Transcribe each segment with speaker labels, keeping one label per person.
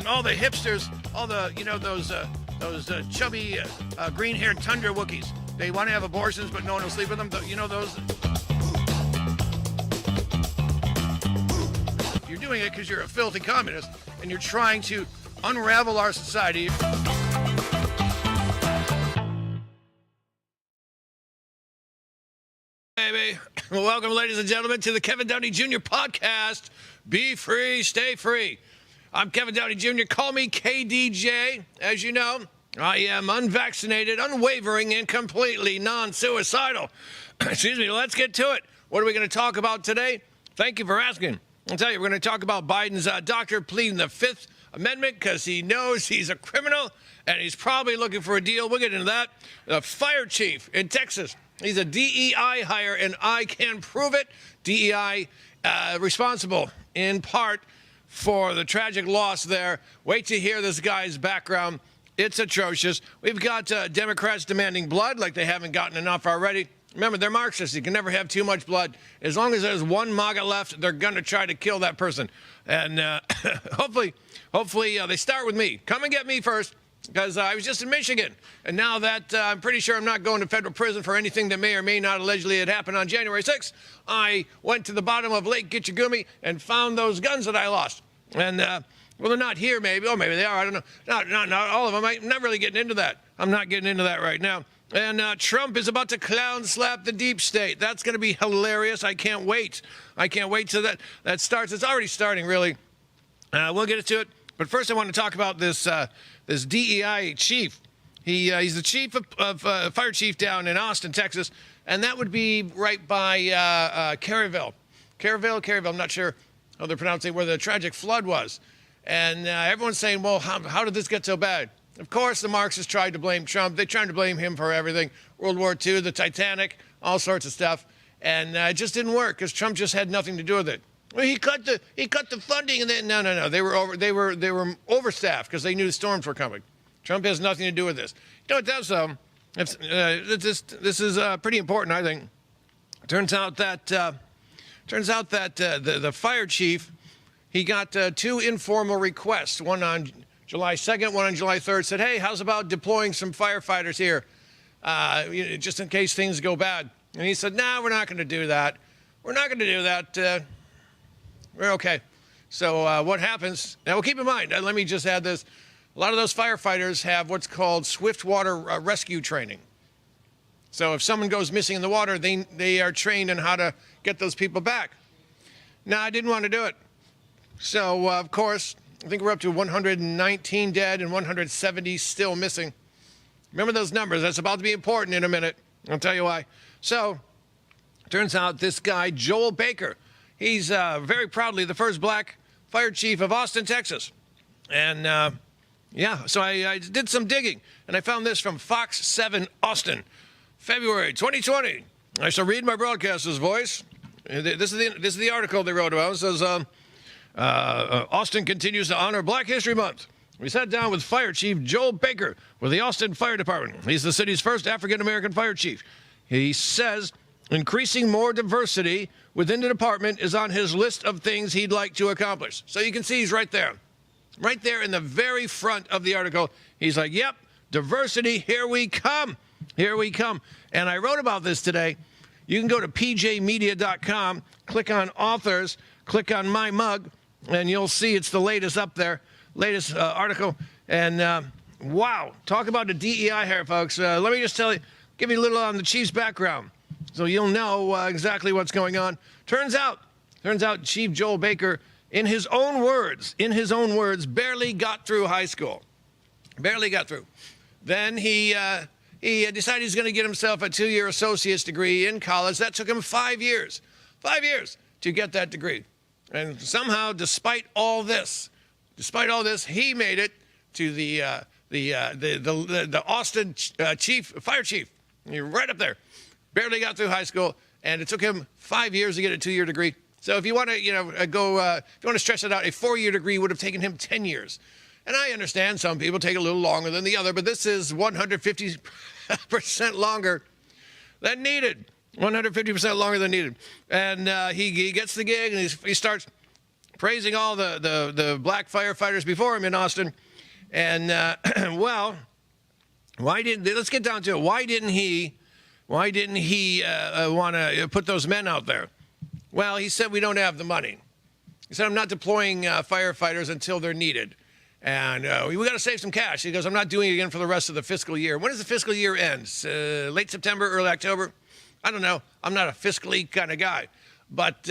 Speaker 1: all the hipsters, all the, those chubby green-haired tundra Wookiees. They want to have abortions, but no one will sleep with them. You know those? You're doing it because you're a filthy communist, and you're trying to unravel our society. Baby. Well, welcome, ladies and gentlemen, to the Kevin Downey Jr. podcast. Be free, stay free. I'm Kevin Downey Jr. Call me KDJ. As you know, I am unvaccinated, unwavering, and completely non-suicidal. Excuse me, let's get to it. What are we going to talk about today? Thank you for asking. I'll tell you, we're going to talk about Biden's doctor pleading the Fifth Amendment because he knows he's a criminal and he's probably looking for a deal. We'll get into that. The fire chief in Texas, he's a DEI hire, and I can prove it. DEI responsible in part for the tragic loss there. Wait to hear this guy's background. It's atrocious. We've got Democrats demanding blood like they haven't gotten enough already. Remember, they're Marxists. You can never have too much blood. As long as there's one MAGA left, they're going to try to kill that person. And hopefully they start with me. Come and get me first, because I was just in Michigan. And now that I'm pretty sure I'm not going to federal prison for anything that may or may not allegedly had happened on January 6th, I went to the bottom of Lake Gitchagumi and found those guns that I lost. And, well, they're not here, maybe. Oh, maybe they are. I don't know. Not all of them. I'm not really getting into that. I'm not getting into that right now. And Trump is about to clown slap the deep state. That's going to be hilarious. I can't wait. I can't wait till that starts. It's already starting, really. We'll get to it. But first, I want to talk about this DEI chief. He's the chief of fire chief down in Austin, Texas, and that would be right by Caryville. Caryville. I'm not sure how they're pronouncing where the tragic flood was. And everyone's saying, well, how did this get so bad? Of course, the Marxists tried to blame Trump. They tried to blame him for everything. World War II, the Titanic, all sorts of stuff. And it just didn't work because Trump just had nothing to do with it. Well, he cut the funding, and then no. They were overstaffed because they knew the storms were coming. Trump has nothing to do with this. You know what does though? This is pretty important, I think. Turns out that the fire chief, he got two informal requests. One on July 2nd, one on July 3rd. Said, hey, how's about deploying some firefighters here, just in case things go bad? And he said, no, we're not going to do that. We're not going to do that. We're okay. So what happens? Now, well, keep in mind, let me just add this. A lot of those firefighters have what's called swiftwater rescue training. So if someone goes missing in the water, they are trained in how to get those people back. Now, I didn't want to do it. So, of course, I think we're up to 119 dead and 170 still missing. Remember those numbers. That's about to be important in a minute. I'll tell you why. So, turns out this guy, Joel Baker, he's very proudly the first black fire chief of Austin, Texas. And, so I did some digging, and I found this from Fox 7 Austin, February 2020. I shall read my broadcaster's voice. This is the article they wrote about. It says, Austin continues to honor Black History Month. We sat down with Fire Chief Joel Baker with the Austin Fire Department. He's the city's first African-American fire chief. He says increasing more diversity within the department is on his list of things he'd like to accomplish. So you can see he's right there. Right there in the very front of the article. He's like, yep, diversity, here we come. Here we come. And I wrote about this today. You can go to pjmedia.com, click on authors, click on my mug, and you'll see it's the latest up there, latest article. And wow, talk about the DEI here, folks. Let me just give you a little on the chief's background so you'll know exactly what's going on. Turns out Chief Joel Baker, in his own words, barely got through high school. Barely got through. Then he decided he's going to get himself a 2-year associate's degree in college. That took him 5 years. 5 years to get that degree. And somehow, despite all this, he made it to the Austin fire chief. You're right up there. Barely got through high school, and it took him 5 years to get a 2-year degree. So if you want to, if you want to stretch it out, a 4-year degree would have taken him 10 years. And I understand some people take a little longer than the other, but this is 150% longer than needed. 150% longer than needed. And he gets the gig, and he starts praising all the black firefighters before him in Austin. And, well, let's get down to it. Why didn't he want to put those men out there? Well, he said, we don't have the money. He said, I'm not deploying firefighters until they're needed. And we got to save some cash. He goes, I'm not doing it again for the rest of the fiscal year. When does the fiscal year end? Late September, early October? I don't know. I'm not a fiscally kind of guy. But,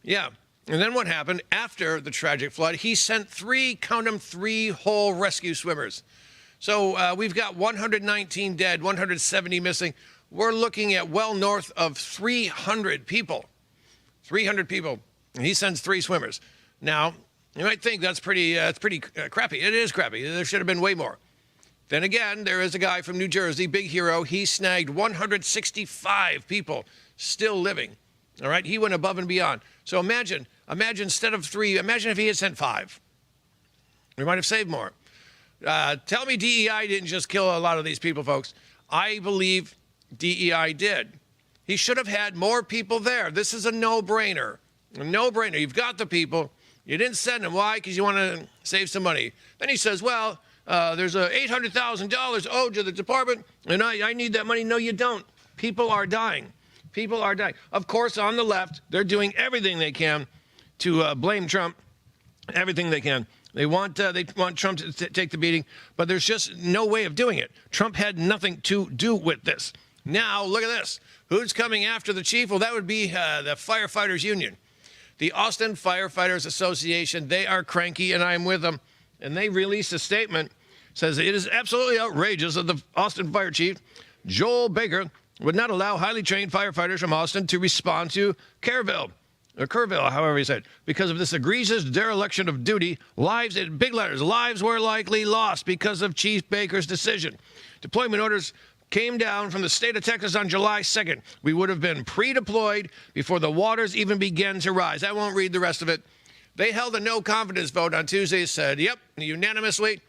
Speaker 1: yeah. And then what happened after the tragic flood? He sent three whole rescue swimmers. So we've got 119 dead, 170 missing. We're looking at well north of 300 people. 300 people. And he sends three swimmers. Now, you might think that's pretty crappy. It is crappy. There should have been way more. Then again, there is a guy from New Jersey, big hero. He snagged 165 people still living. All right, he went above and beyond. So imagine instead of three, imagine if he had sent five. We might have saved more. Tell me DEI didn't just kill a lot of these people, folks. I believe DEI did. He should have had more people there. This is a no-brainer. A no-brainer. You've got the people. You didn't send them. Why? Because you want to save some money. Then he says, well, there's a $800,000 owed to the department, and I need that money. No, you don't. People are dying. People are dying. Of course, on the left, they're doing everything they can to blame Trump, everything they can. They want Trump to take the beating, but there's just no way of doing it. Trump had nothing to do with this. Now, look at this. Who's coming after the chief? Well, that would be the Firefighters Union. The Austin Firefighters Association, they are cranky, and I'm with them. And they released a statement, says it is absolutely outrageous that the Austin Fire Chief, Joel Baker, would not allow highly trained firefighters from Austin to respond to Kerrville, however he said. Because of this egregious dereliction of duty, lives, in big letters, lives were likely lost because of Chief Baker's decision. Deployment orders came down from the state of Texas on July 2nd. We would have been pre-deployed before the waters even began to rise. I won't read the rest of it. They held a no-confidence vote on Tuesday, said, yep, unanimously,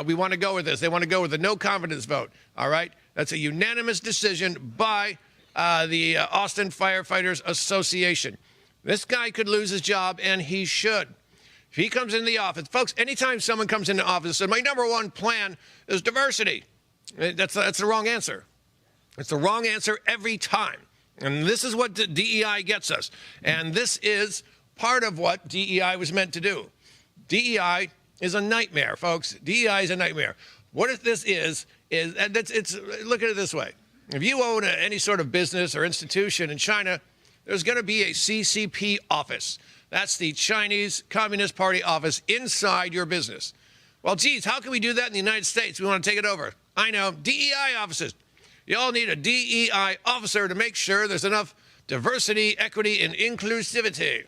Speaker 1: we want to go with this. They want to go with the no-confidence vote, all right? That's a unanimous decision by the Austin Firefighters Association. This guy could lose his job, and he should. If he comes into the office, folks, anytime someone comes into office and says, my number one plan is diversity, that's the wrong answer. It's the wrong answer every time. And this is what DEI gets us. And this is part of what DEI was meant to do. DEI is a nightmare, folks. DEI is a nightmare. What this is look at it this way. If you own any sort of business or institution in China, there's going to be a CCP office. That's the Chinese Communist Party office inside your business. Well, geez, how can we do that in the United States? We want to take it over. I know, DEI offices. You all need a DEI officer to make sure there's enough diversity, equity, and inclusivity.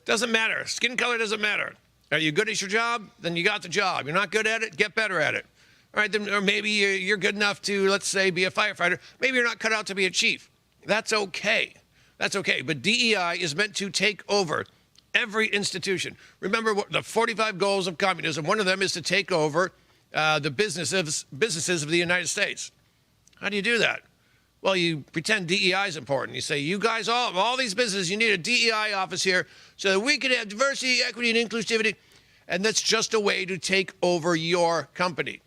Speaker 1: Doesn't matter. Skin color doesn't matter. Are you good at your job? Then you got the job. You're not good at it? Get better at it. All right, then, or maybe you're good enough to, let's say, be a firefighter. Maybe you're not cut out to be a chief. That's okay. That's okay. But DEI is meant to take over every institution. Remember what the 45 goals of communism. One of them is to take over the businesses of the United States. How do you do that? Well, you pretend DEI is important. You say, you guys, all these businesses, you need a DEI office here so that we can have diversity, equity, and inclusivity. And that's just a way to take over your company.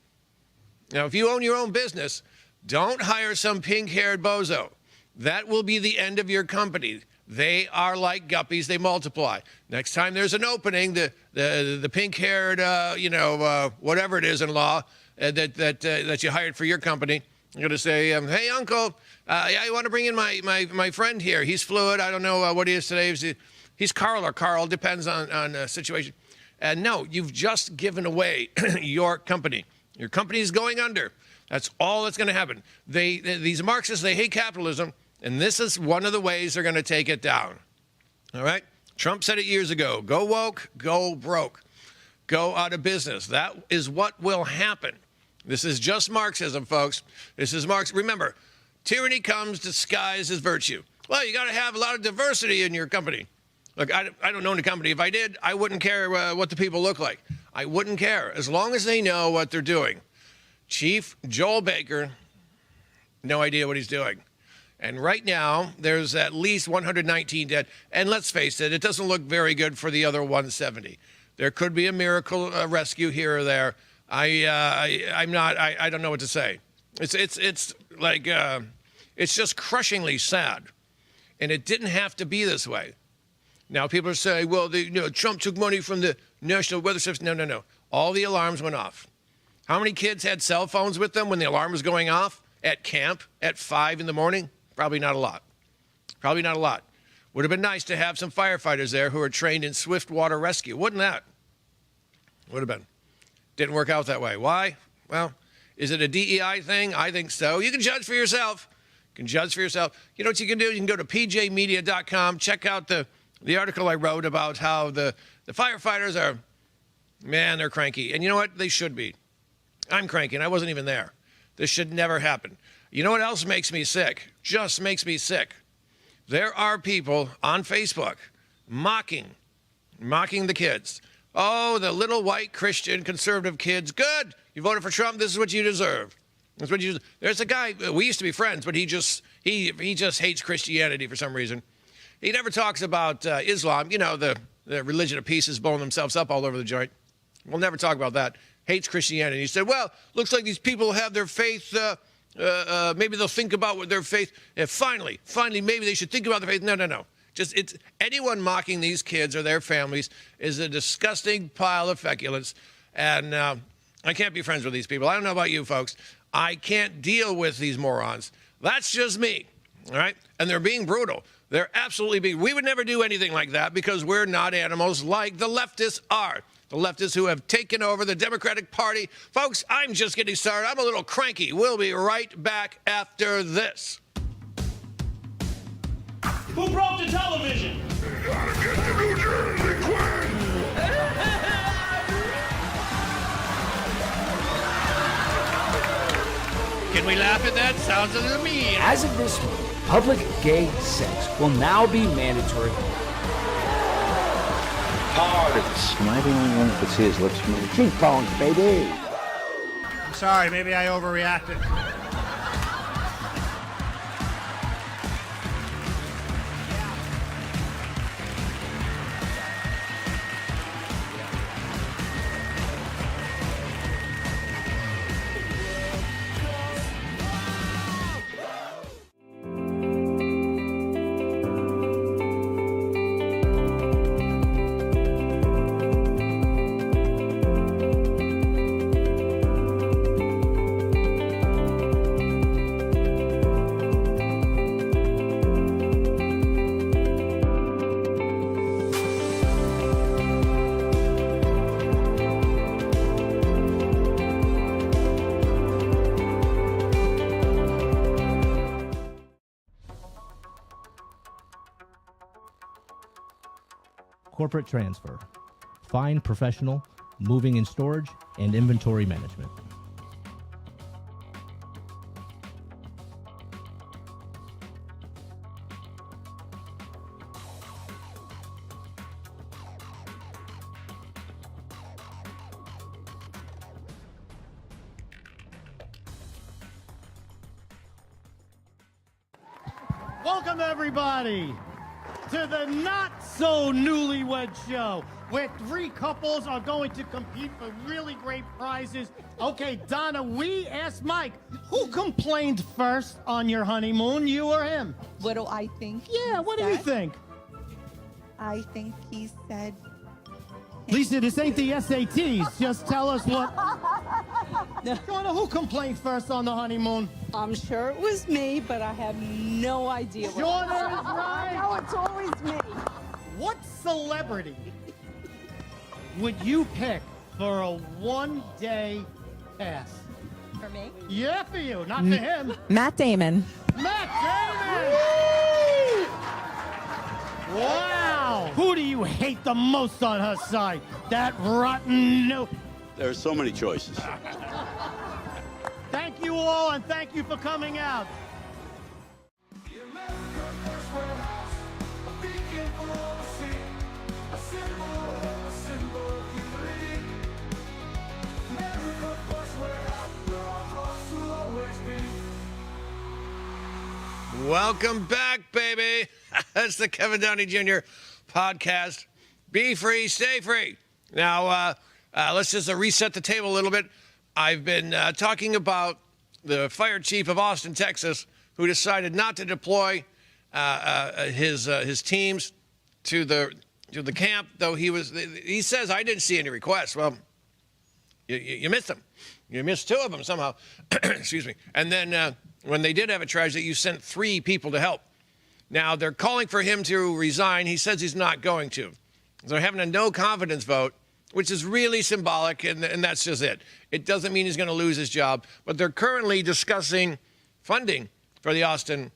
Speaker 1: Now, if you own your own business, don't hire some pink-haired bozo. That will be the end of your company. They are like guppies. They multiply. Next time there's an opening, the pink-haired, whatever it is in law that you hired for your company, you're going to say, hey, uncle, I want to bring in my friend here. He's fluid. I don't know what he is today. He's Carl or Carl. Depends on the situation. And no, you've just given away your company. Your company is going under. That's all that's going to happen. These Marxists, they hate capitalism, and this is one of the ways they're going to take it down. All right? Trump said it years ago. Go woke, go broke. Go out of business. That is what will happen. This is just Marxism, folks. This is Marx. Remember, tyranny comes disguised as virtue. Well, you got to have a lot of diversity in your company. Look, I don't own a company. If I did, I wouldn't care what the people look like. I wouldn't care, as long as they know what they're doing. Chief Joel Baker, no idea what he's doing. And right now, there's at least 119 dead. And let's face it, it doesn't look very good for the other 170. There could be a miracle rescue here or there. I don't know what to say. It's like, it's just crushingly sad. And it didn't have to be this way. Now, people are saying, well, Trump took money from the National Weather Service. No. All the alarms went off. How many kids had cell phones with them when the alarm was going off at camp at 5 in the morning? Probably not a lot. Probably not a lot. Would have been nice to have some firefighters there who are trained in swift water rescue. Wouldn't that? Would have been. Didn't work out that way. Why? Well, is it a DEI thing? I think so. You can judge for yourself. You can judge for yourself. You know what you can do? You can go to pjmedia.com, check out the article I wrote about how the firefighters are, man, they're cranky. And you know what? They should be. I'm cranky, and I wasn't even there. This should never happen. You know what else makes me sick? Just makes me sick. There are people on Facebook mocking the kids. Oh, the little white Christian conservative kids. Good. You voted for Trump. This is what you deserve. That's what you. There's a guy. We used to be friends, but he just hates Christianity for some reason. He never talks about Islam. You know, the religion of peace is blowing themselves up all over the joint. We'll never talk about that. Hates Christianity. He said, well, looks like these people have their faith. Maybe they'll think about what their faith. Finally, maybe they should think about their faith. No. Just anyone mocking these kids or their families is a disgusting pile of feculence. And I can't be friends with these people. I don't know about you folks. I can't deal with these morons. That's just me. All right. And they're being brutal. They're absolutely being. We would never do anything like that because we're not animals like the leftists are. The leftists who have taken over the Democratic Party. Folks, I'm just getting started. I'm a little cranky. We'll be right back after this.
Speaker 2: Who broke the television?
Speaker 3: Gotta get to New Jersey quick!
Speaker 1: Can we laugh at that? Sounds a little mean.
Speaker 4: As of this month, public gay sex will now be mandatory.
Speaker 3: Parties. Am I the only one that could see his lips move?
Speaker 4: Cheekbones, baby.
Speaker 2: I'm sorry, maybe I overreacted.
Speaker 5: Corporate transfer, fine professional, moving and storage, and inventory management.
Speaker 2: Welcome, everybody, to the not-so-newlywed show, where 3 couples are going to compete for really great prizes. Okay, Donna, we asked Mike, who complained first on your honeymoon, you or him?
Speaker 6: What do I think?
Speaker 2: Yeah, what do you think?
Speaker 6: I think he said.
Speaker 2: Lisa, this ain't the SATs. Just tell us what. Donna, who complained first on the honeymoon?
Speaker 7: I'm sure it was me, but I have no idea.
Speaker 2: Shauna is right.
Speaker 7: No, it's always me.
Speaker 2: What celebrity would you pick for a one-day pass?
Speaker 6: For me?
Speaker 2: Yeah, for you, not for him.
Speaker 6: Matt Damon.
Speaker 2: Matt Damon! Wow! Who do you hate the most on her side? That rotten no.
Speaker 8: There are so many choices.
Speaker 2: Thank you all, and thank you for coming out.
Speaker 1: Welcome back, baby. That's the Kevin Downey Jr. podcast. Be free, stay free. Now, let's just reset the table a little bit. I've been talking about the fire chief of Austin, Texas, who decided not to deploy his teams to the camp, though he says, I didn't see any requests. Well, you missed them. You missed 2 of them somehow. Excuse me. And then when they did have a tragedy, you sent 3 people to help. Now, they're calling for him to resign. He says he's not going to. So they're having a no confidence vote, which is really symbolic, and that's just it. It doesn't mean he's going to lose his job, but they're currently discussing funding for the Austin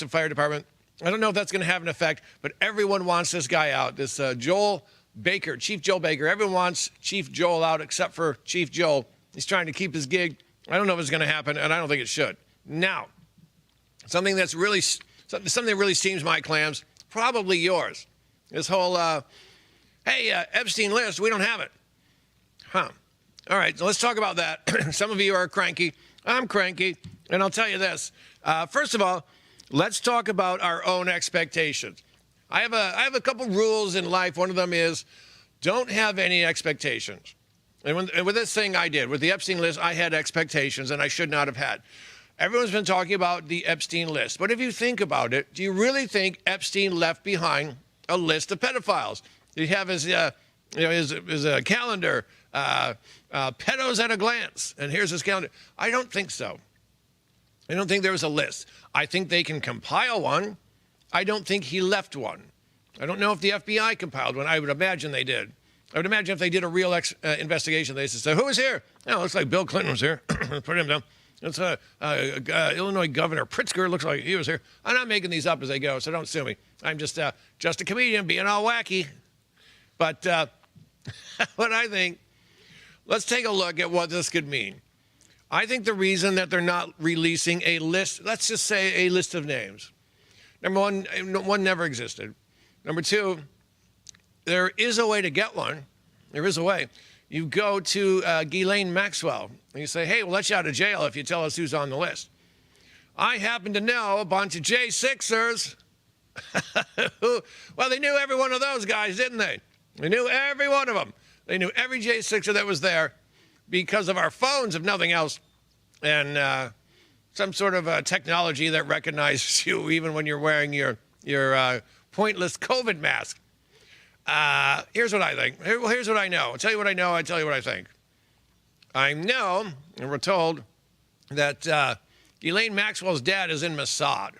Speaker 1: Fire Department. I don't know if that's going to have an effect, but everyone wants this guy out, this Joel Baker, Chief Joel Baker. Everyone wants Chief Joel out except for Chief Joel. He's trying to keep his gig. I don't know if it's going to happen, and I don't think it should. Now, something that really steams my clams, probably yours. This whole, hey, Epstein list, we don't have it. Huh. All right, so let's talk about that. Some of you are cranky. I'm cranky, and I'll tell you this. First of all, let's talk about our own expectations. I have a couple rules in life. One of them is don't have any expectations. And with this thing I did, with the Epstein list, I had expectations, and I should not have had. Everyone's been talking about the Epstein list. But if you think about it, do you really think Epstein left behind a list of pedophiles? Did he have his calendar, pedos at a glance, and here's his calendar? I don't think so. I don't think there was a list. I think they can compile one. I don't think he left one. I don't know if the FBI compiled one. I would imagine they did. I would imagine if they did a real investigation, they say, who was here? Oh, looks like Bill Clinton was here. Put him down. It's Illinois Governor Pritzker. Looks like he was here. I'm not making these up as they go, so don't sue me. I'm just a comedian being all wacky. But what I think, let's take a look at what this could mean. I think the reason that they're not releasing a list, let's just say a list of names. Number one never existed. Number 2, there is a way to get one. There is a way. You go to Ghislaine Maxwell and you say, hey, we'll let you out of jail if you tell us who's on the list. I happen to know a bunch of J6ers who, well, they knew every one of those guys, didn't they? They knew every one of them. They knew every J6er that was there because of our phones, if nothing else, and some sort of technology that recognizes you even when you're wearing your pointless COVID mask. Here's what I think. Here's what I know. I'll tell you what I know. I tell you what I think. I know, and we're told, that Ghislaine Maxwell's dad is in Mossad.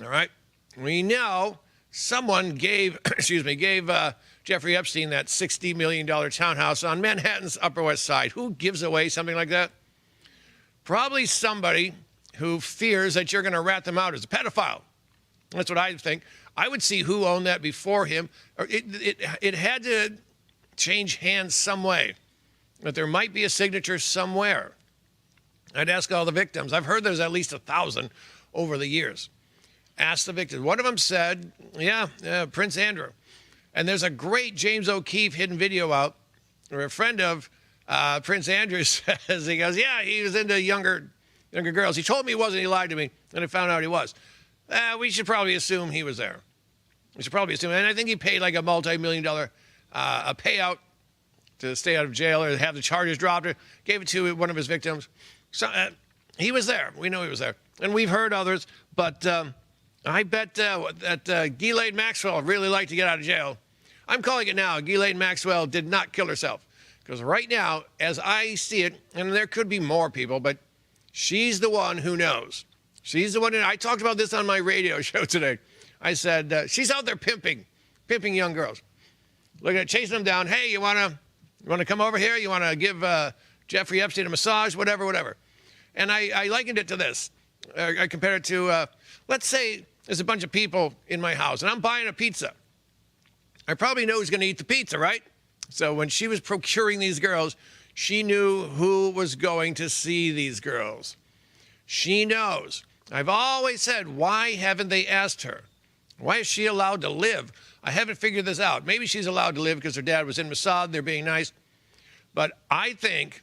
Speaker 1: All right? We know someone gave Jeffrey Epstein that $60 million townhouse on Manhattan's Upper West Side. Who gives away something like that? Probably somebody who fears that you're going to rat them out as a pedophile. That's what I think. I would see who owned that before him. It had to change hands some way. That there might be a signature somewhere. I'd ask all the victims. I've heard there's at least 1,000 over the years. Ask the victims. One of them said, Prince Andrew. And there's a great James O'Keefe hidden video out where a friend of Prince Andrew says, he goes, yeah, he was into younger girls. He told me he wasn't. He lied to me. And I found out he was. We should probably assume he was there. We should probably assume. And I think he paid like a multi-million-dollar payout to stay out of jail or have the charges dropped. Or gave it to one of his victims. So he was there. We know he was there. And we've heard others. But I bet that Ghislaine Maxwell really liked to get out of jail. I'm calling it now. Ghislaine Maxwell did not kill herself. Because right now, as I see it, and there could be more people, but she's the one who knows. She's the one. I talked about this on my radio show today. I said, she's out there pimping young girls. Look at chasing them down. Hey, you want to come over here? You want to give Jeffrey Epstein a massage? Whatever. And I likened it to this. I compared it to, let's say there's a bunch of people in my house, and I'm buying a pizza. I probably know who's going to eat the pizza, right? So when she was procuring these girls, she knew who was going to see these girls. She knows. I've always said, why haven't they asked her? Why is she allowed to live? I haven't figured this out. Maybe she's allowed to live because her dad was in Mossad. They're being nice. But I think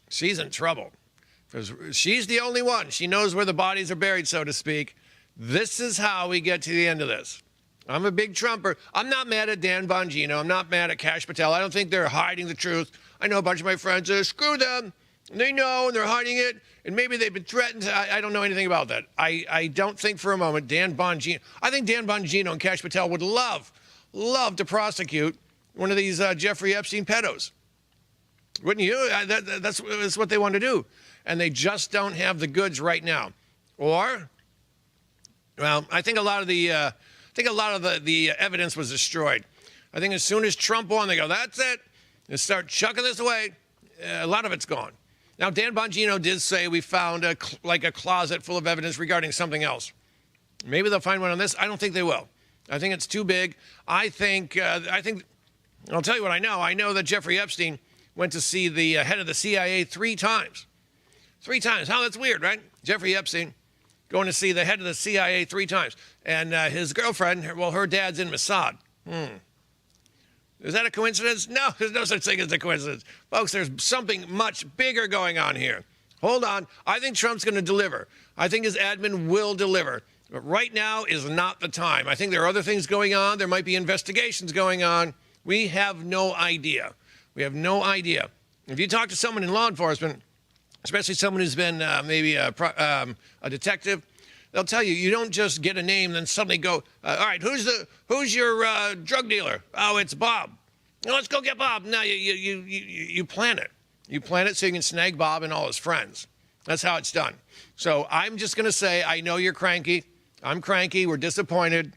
Speaker 1: she's in trouble because she's the only one. She knows where the bodies are buried, so to speak. This is how we get to the end of this. I'm a big Trumper. I'm not mad at Dan Bongino. I'm not mad at Kash Patel. I don't think they're hiding the truth. I know a bunch of my friends say, screw them. They know, and they're hiding it, and maybe they've been threatened. I don't know anything about that. I don't think for a moment Dan Bongino. I think Dan Bongino and Kash Patel would love to prosecute one of these Jeffrey Epstein pedos. Wouldn't you? That's what they want to do. And they just don't have the goods right now. Or, well, I think a lot of the evidence was destroyed. I think as soon as Trump won, they go, that's it. They start chucking this away. A lot of it's gone. Now, Dan Bongino did say we found a closet full of evidence regarding something else. Maybe they'll find one on this. I don't think they will. I think it's too big. I think, I'll tell you what I know. I know that Jeffrey Epstein went to see the head of the CIA 3 times. 3 times. How that's weird, right? Jeffrey Epstein going to see the head of the CIA 3 times. And his girlfriend, well, her dad's in Mossad. Is that a coincidence? No, there's no such thing as a coincidence. Folks, there's something much bigger going on here. Hold on. I think Trump's going to deliver. I think his admin will deliver. But right now is not the time. I think there are other things going on. There might be investigations going on. We have no idea. We have no idea. If you talk to someone in law enforcement, especially someone who's been maybe a detective, they'll tell you, you don't just get a name, then suddenly go, all right, who's your drug dealer? Oh, it's Bob. Well, let's go get Bob. No, you plan it. You plan it so you can snag Bob and all his friends. That's how it's done. So I'm just going to say, I know you're cranky. I'm cranky. We're disappointed.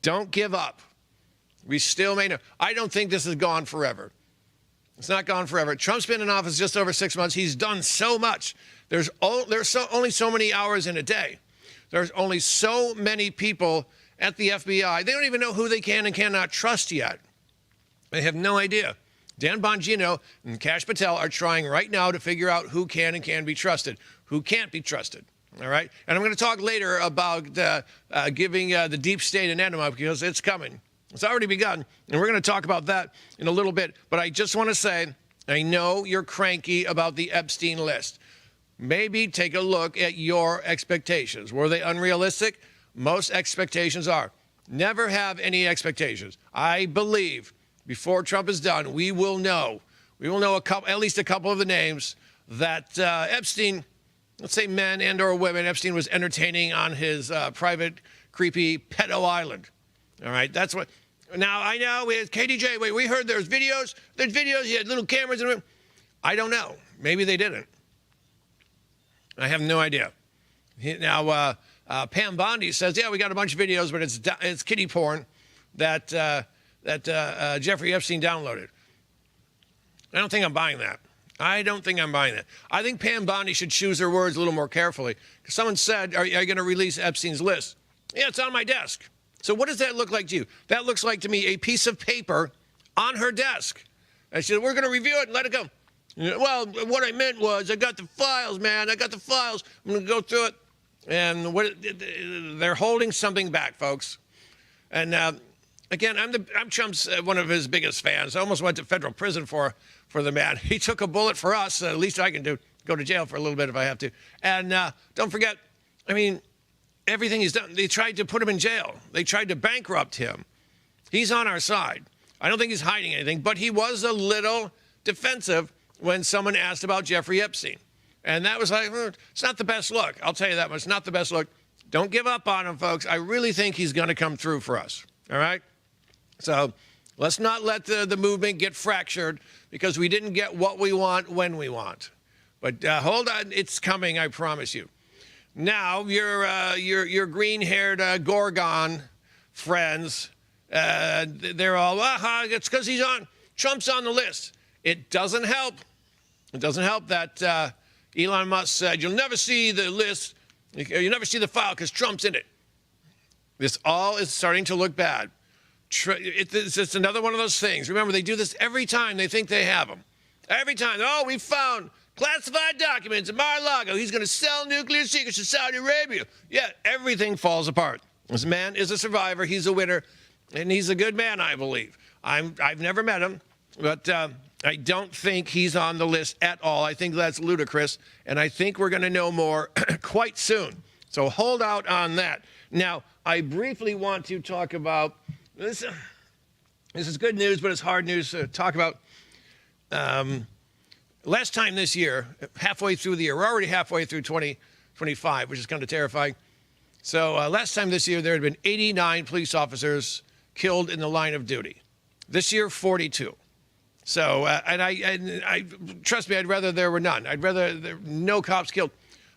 Speaker 1: Don't give up. We still may know. I don't think this is gone forever. It's not gone forever. Trump's been in office just over 6 months. He's done so much. There's only so many hours in a day. There's only so many people at the FBI. They don't even know who they can and cannot trust yet. They have no idea. Dan Bongino and Kash Patel are trying right now to figure out who can and can be trusted, who can't be trusted. All right? And I'm going to talk later about giving the deep state an enema because it's coming. It's already begun. And we're going to talk about that in a little bit. But I just want to say, I know you're cranky about the Epstein list. Maybe take a look at your expectations. Were they unrealistic? Most expectations are. Never have any expectations. I believe before Trump is done, we will know. We will know at least a couple of the names that Epstein, let's say men and or women, Epstein was entertaining on his private, creepy pedo island. All right, that's what. Now, I know with KDJ, wait, we heard there's videos. There's videos, he had little cameras in them. I don't know. Maybe they didn't. I have no idea. Now, Pam Bondi says, yeah, we got a bunch of videos, but it's kiddie porn that Jeffrey Epstein downloaded. I don't think I'm buying that. I don't think I'm buying that. I think Pam Bondi should choose her words a little more carefully. Because someone said, are you going to release Epstein's list? Yeah, it's on my desk. So what does that look like to you? That looks like to me a piece of paper on her desk. And she said, we're going to review it and let it go. Well, what I meant was I got the files, man. I got the files. I'm going to go through it. And they're holding something back, folks. And again, I'm Trump's one of his biggest fans. I almost went to federal prison for the man. He took a bullet for us. At least I can do. Go to jail for a little bit if I have to. And don't forget, I mean, everything he's done, they tried to put him in jail. They tried to bankrupt him. He's on our side. I don't think he's hiding anything, but he was a little defensive when someone asked about Jeffrey Epstein. And that was like, it's not the best look. I'll tell you that much. It's not the best look. Don't give up on him, folks. I really think he's going to come through for us. All right? So let's not let the movement get fractured because we didn't get what we want when we want. But hold on. It's coming, I promise you. Now, your green-haired Gorgon friends, they're all, it's because Trump's on the list. It doesn't help. It doesn't help that Elon Musk said, you'll never see the list, you'll never see the file because Trump's in it. This all is starting to look bad. It's just another one of those things. Remember, they do this every time they think they have them. Every time. Oh, we found classified documents in Mar-a-Lago. He's going to sell nuclear secrets to Saudi Arabia. Yeah, everything falls apart. This man is a survivor. He's a winner, and he's a good man, I believe. I've never met him, but I don't think he's on the list at all. I think that's ludicrous, and I think we're going to know more quite soon. So hold out on that. Now, I briefly want to talk about this. This is good news, but it's hard news to talk about. Last time this year, halfway through the year, we're already halfway through 2025, which is kind of terrifying. So last time this year, there had been 89 police officers killed in the line of duty. This year, 42. So, and I trust me, I'd rather there were none. I'd rather there no cops killed.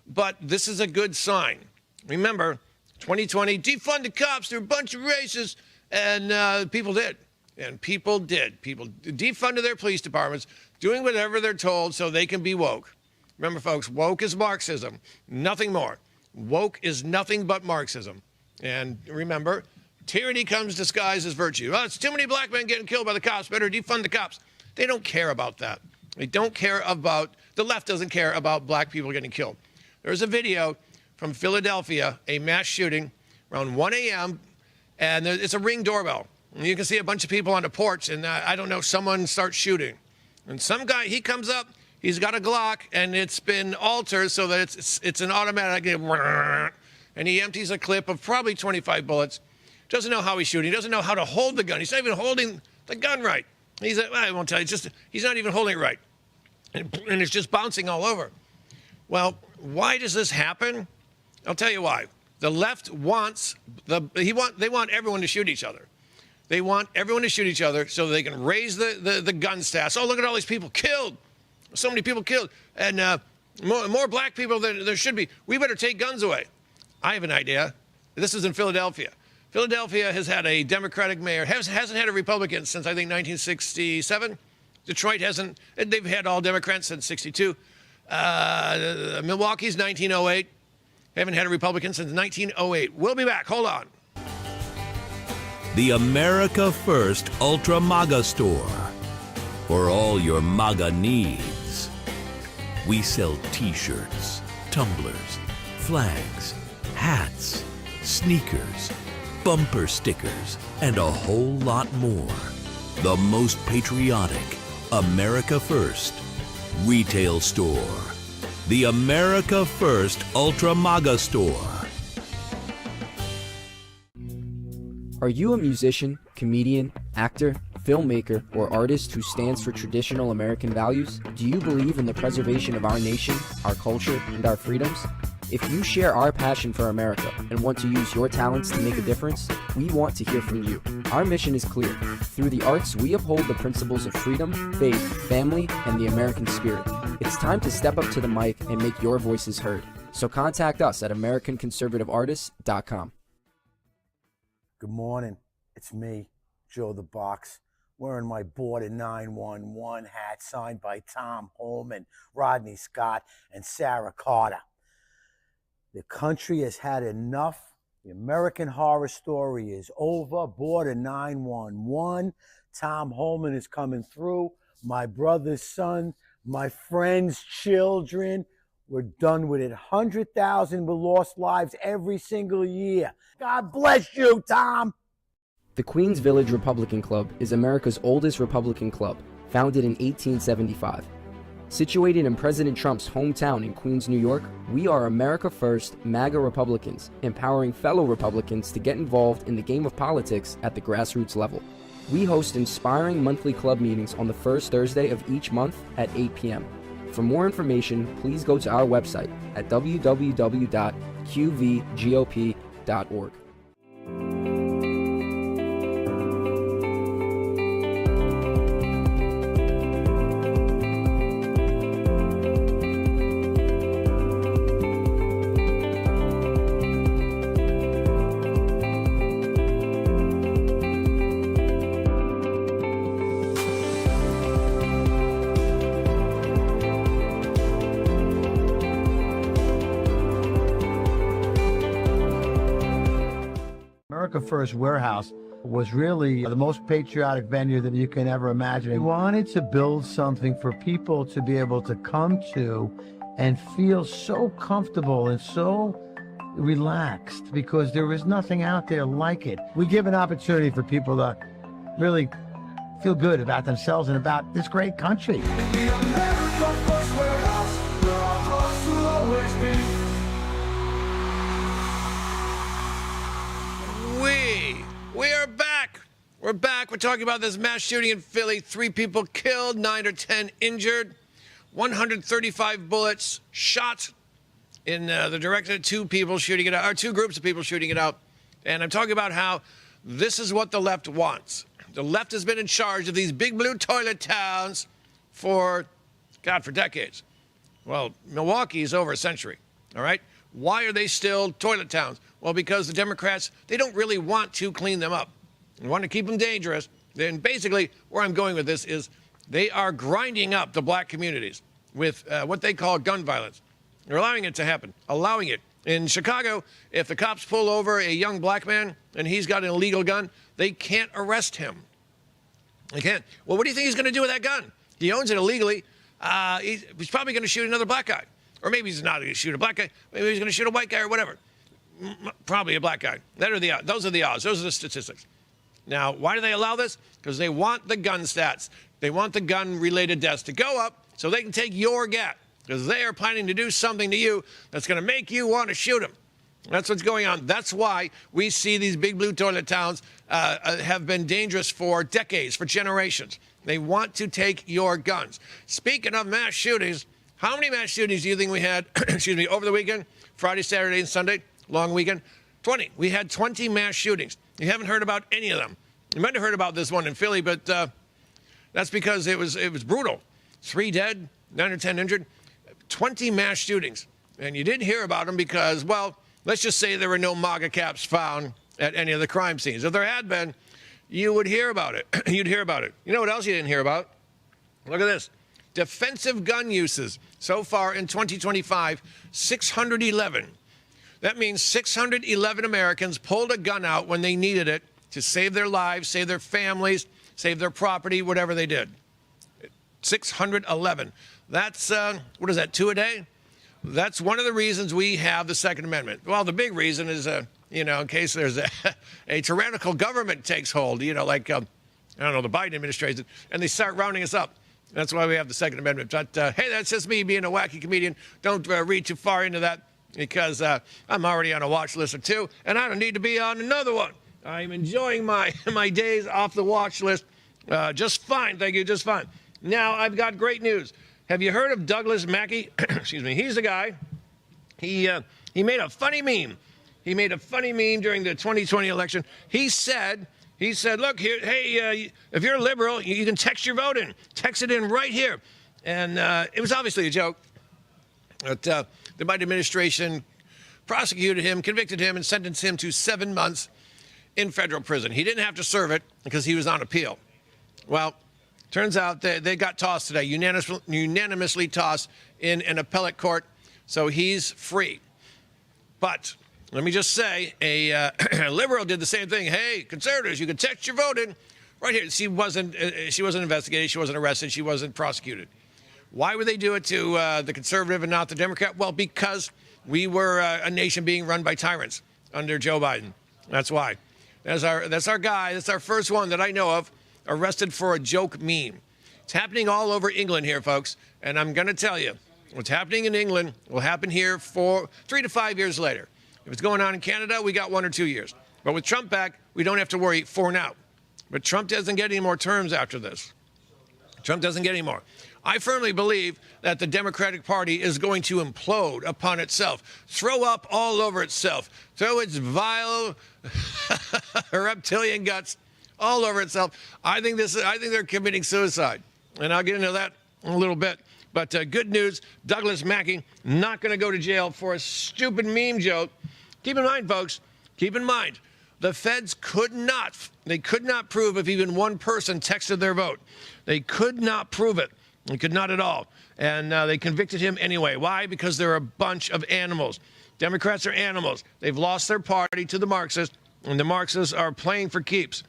Speaker 1: But this is a good sign. Remember, 2020, defund the cops. They're a bunch of racists. And people did. And people did. People defunded their police departments, doing whatever they're told so they can be woke. Remember, folks, woke is Marxism, nothing more. Woke is nothing but Marxism. And remember, tyranny comes disguised as virtue. Oh, it's too many black men getting killed by the cops. Better defund the cops. They don't care about that. They don't care about, the left doesn't care about black people getting killed. There's a video from Philadelphia, a mass shooting around 1 a.m., and it's a Ring doorbell. And you can see a bunch of people on the porch, and I don't know, someone starts shooting. And some guy, he comes up, he's got a Glock, and it's been altered so that it's an automatic, and he empties a clip of probably 25 bullets. Doesn't know how he's shooting. He doesn't know how to hold the gun. He's not even holding the gun right. I won't tell you, he's not even holding it right. And it's just bouncing all over. Well, why does this happen? I'll tell you why. The left wants, they want everyone to shoot each other. They want everyone to shoot each other so they can raise the gun stats. Oh, look at all these people killed. So many people killed. And more black people than there should be. We better take guns away. I have an idea. This is in Philadelphia. Philadelphia has had a Democratic mayor, hasn't had a Republican since, I think, 1967. Detroit hasn't. They've had all Democrats since 62. Milwaukee's 1908. Haven't had a Republican since 1908. We'll be back. Hold on.
Speaker 9: The America First Ultra MAGA Store. For all your MAGA needs. We sell t-shirts, tumblers, flags, hats, sneakers, bumper stickers, and a whole lot more. The most patriotic America First retail store. The America First Ultra MAGA Store.
Speaker 10: Are you a musician, comedian, actor, filmmaker, or artist who stands for traditional American values? Do you believe in the preservation of our nation, our culture, and our freedoms? If you share our passion for America and want to use your talents to make a difference, we want to hear from you. Our mission is clear. Through the arts, we uphold the principles of freedom, faith, family, and the American spirit. It's time to step up to the mic and make your voices heard. So contact us at AmericanConservativeArtists.com.
Speaker 11: Good morning. It's me, Joe the Box, wearing my Border 911 hat signed by Tom Holman, Rodney Scott, and Sarah Carter. The country has had enough. The American Horror Story is over. Border 911. Tom Holman is coming through. My brother's son, my friends' children. We're done with it. 100,000 were lost lives every single year. God bless you, Tom.
Speaker 10: The Queens Village Republican Club is America's oldest Republican club, founded in 1875. Situated in President Trump's hometown in Queens, New York, we are America First MAGA Republicans, empowering fellow Republicans to get involved in the game of politics at the grassroots level. We host inspiring monthly club meetings on the first Thursday of each month at 8 p.m. For more information, please go to our website at www.qvgop.org.
Speaker 11: America First Warehouse was really the most patriotic venue that you can ever imagine. We wanted to build something for people to be able to come to and feel so comfortable and so relaxed, because there is nothing out there like it. We give an opportunity for people to really feel good about themselves and about this great country.
Speaker 1: back. We're talking about this mass shooting in Philly. 3 people killed, 9 or 10 injured, 135 bullets shot in the direction of 2 people shooting it out, or 2 groups of people shooting it out. And I'm talking about how this is what the left wants. The left has been in charge of these big blue toilet towns for decades. Well, Milwaukee is over a century, all right? Why are they still toilet towns? Well, because the Democrats, they don't really want to clean them up. They want to keep them dangerous. Then basically, where I'm going with this is they are grinding up the black communities with what they call gun violence. They're allowing it to happen, allowing it. In Chicago, if the cops pull over a young black man and he's got an illegal gun, they can't arrest him. They can't. Well, what do you think he's going to do with that gun? He owns it illegally. He's probably going to shoot another black guy. Or maybe he's not going to shoot a black guy. Maybe he's going to shoot a white guy or whatever. Probably a black guy. Those are the odds. Those are the statistics. Now, why do they allow this? Because they want the gun stats. They want the gun-related deaths to go up so they can take your gat. Because they are planning to do something to you that's going to make you want to shoot them. That's what's going on. That's why we see these big blue toilet towns have been dangerous for decades, for generations. They want to take your guns. Speaking of mass shootings, how many mass shootings do you think we had, over the weekend? Friday, Saturday, and Sunday, long weekend? 20. We had 20 mass shootings. You haven't heard about any of them. You might have heard about this one in Philly, but that's because it was brutal. 3 dead, 9 or 10 injured. 20 mass shootings. And you didn't hear about them because, well, let's just say there were no MAGA caps found at any of the crime scenes. If there had been, you would hear about it. You'd hear about it. You know what else you didn't hear about? Look at this. Defensive gun uses. So far in 2025, 611. That means 611 Americans pulled a gun out when they needed it to save their lives, save their families, save their property, whatever they did. 611. That's, what is that, 2 a day? That's one of the reasons we have the Second Amendment. Well, the big reason is, in case there's a tyrannical government takes hold, like, I don't know, the Biden administration, and they start rounding us up. That's why we have the Second Amendment. But, hey, that's just me being a wacky comedian. Don't read too far into that because I'm already on a watch list or 2, and I don't need to be on another one. I'm enjoying my days off the watch list just fine. Thank you, just fine. Now, I've got great news. Have you heard of Douglas Mackey? Excuse me. He's the guy. He made a funny meme. He made a funny meme during the 2020 election. He said, look here, hey, if you're a liberal, you can text your vote in. Text it in right here. And it was obviously a joke. But the Biden administration prosecuted him, convicted him, and sentenced him to 7 months in federal prison. He didn't have to serve it because he was on appeal. Well, turns out they got tossed today, unanimously tossed in an appellate court, so he's free. But let me just say, a liberal did the same thing. Hey, conservatives, you can text your vote in right here. She wasn't investigated, she wasn't arrested, she wasn't prosecuted. Why would they do it to the conservative and not the Democrat? Well, because we were a nation being run by tyrants under Joe Biden. That's why. That's our guy. That's our first one that I know of arrested for a joke meme. It's happening all over England here, folks. And I'm going to tell you, what's happening in England will happen here for 3 to 5 years later. If it's going on in Canada, we got 1 or 2 years. But with Trump back, we don't have to worry for now. But Trump doesn't get any more terms after this. Trump doesn't get any more. I firmly believe that the Democratic Party is going to implode upon itself, throw up all over itself, throw its vile reptilian guts all over itself. I think they're committing suicide, and I'll get into that in a little bit. But good news, Douglas Mackey not going to go to jail for a stupid meme joke. Keep in mind, folks, keep in mind, the feds could not prove if even one person texted their vote. They could not prove it. They could not at all. And they convicted him anyway. Why? Because they're a bunch of animals. Democrats are animals. They've lost their party to the Marxists, and the Marxists are playing for keeps.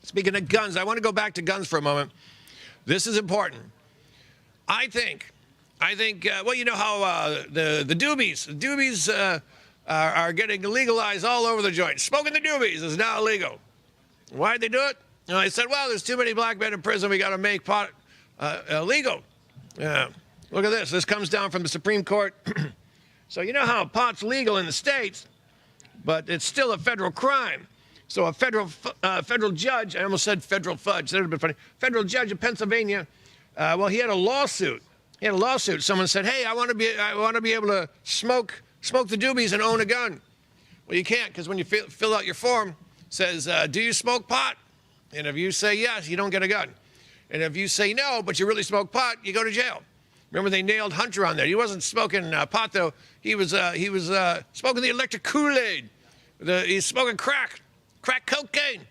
Speaker 1: Speaking of guns, I want to go back to guns for a moment. This is important. I think, well, you know how the doobies are getting legalized all over the joint. Smoking the doobies is now illegal. Why'd they do it? They said, well, there's too many black men in prison. We got to make pot illegal. Yeah. Look at this. This comes down from the Supreme Court. So you know how pot's legal in the states, but it's still a federal crime. So a federal judge, I almost said federal fudge, that would have been funny. Federal judge in Pennsylvania, he had a lawsuit. Someone said, hey, I want to be able to smoke the doobies and own a gun. Well, you can't, because when you fill out your form, it says, do you smoke pot? And if you say yes, you don't get a gun. And if you say no, but you really smoke pot, you go to jail. Remember, they nailed Hunter on there. He wasn't smoking pot, though. He was smoking the electric Kool-Aid. He's smoking crack cocaine.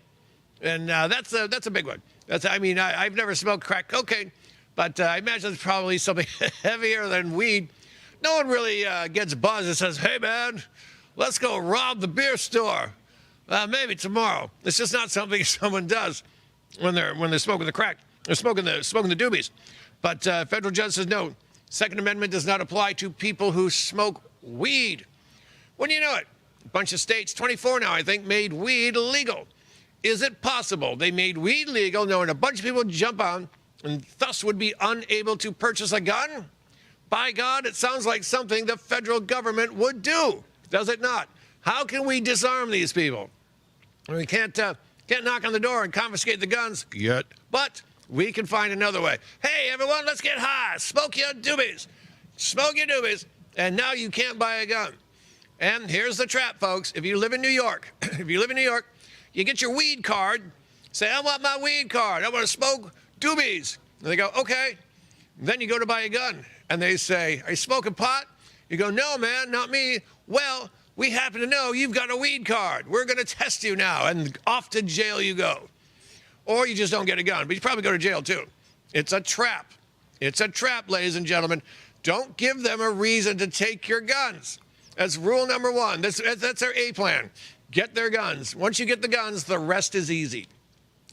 Speaker 1: And that's a big one. I've never smoked crack cocaine, but I imagine it's probably something heavier than weed. No one really gets buzzed and says, hey, man, let's go rob the beer store. Maybe tomorrow. It's just not something someone does when they're smoking the crack. They're smoking the doobies. But federal judge says no. Second Amendment does not apply to people who smoke weed. Wouldn't you know it? A bunch of states, 24 now, I think, made weed illegal. Is it possible they made weed legal knowing a bunch of people would jump on and thus would be unable to purchase a gun? By God, it sounds like something the federal government would do, does it not? How can we disarm these people? We can't knock on the door and confiscate the guns yet, but we can find another way. Hey, everyone, let's get high. Smoke your doobies. Smoke your doobies, and now you can't buy a gun. And here's the trap, folks. If you live in New York, you get your weed card. Say, I want my weed card. I want to smoke doobies. And they go, okay. Then you go to buy a gun, and they say, are you smoking pot? You go, no, man, not me. Well, we happen to know you've got a weed card. We're going to test you now, and off to jail you go. Or you just don't get a gun, but you probably go to jail too. It's a trap. It's a trap, ladies and gentlemen. Don't give them a reason to take your guns. That's rule number one. That's our A plan. Get their guns. Once you get the guns, the rest is easy.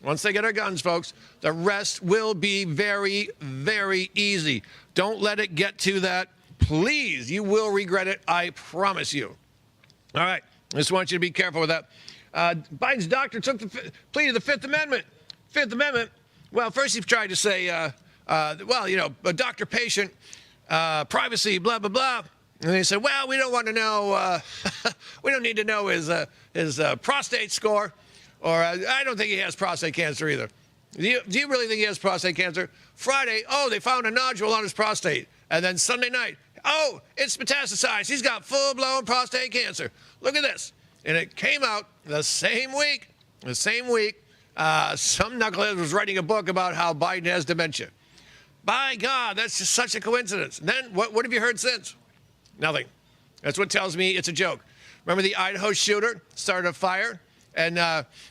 Speaker 1: Once they get our guns, folks, the rest will be very, very easy. Don't let it get to that. Please, you will regret it. I promise you. All right, I just want you to be careful with that. Biden's doctor took the plea to the Fifth Amendment. Fifth Amendment, well, first he tried to say, a doctor-patient, privacy, blah, blah, blah. And they said, well, we don't want to know, we don't need to know his prostate score, or I don't think he has prostate cancer either. Do you really think he has prostate cancer? Friday, oh, they found a nodule on his prostate. And then Sunday night, oh, it's metastasized. He's got full-blown prostate cancer. Look at this. And it came out the same week, some knucklehead was writing a book about how Biden has dementia. By God, that's just such a coincidence. And then what have you heard since? Nothing. That's what tells me it's a joke. Remember the Idaho shooter started a fire and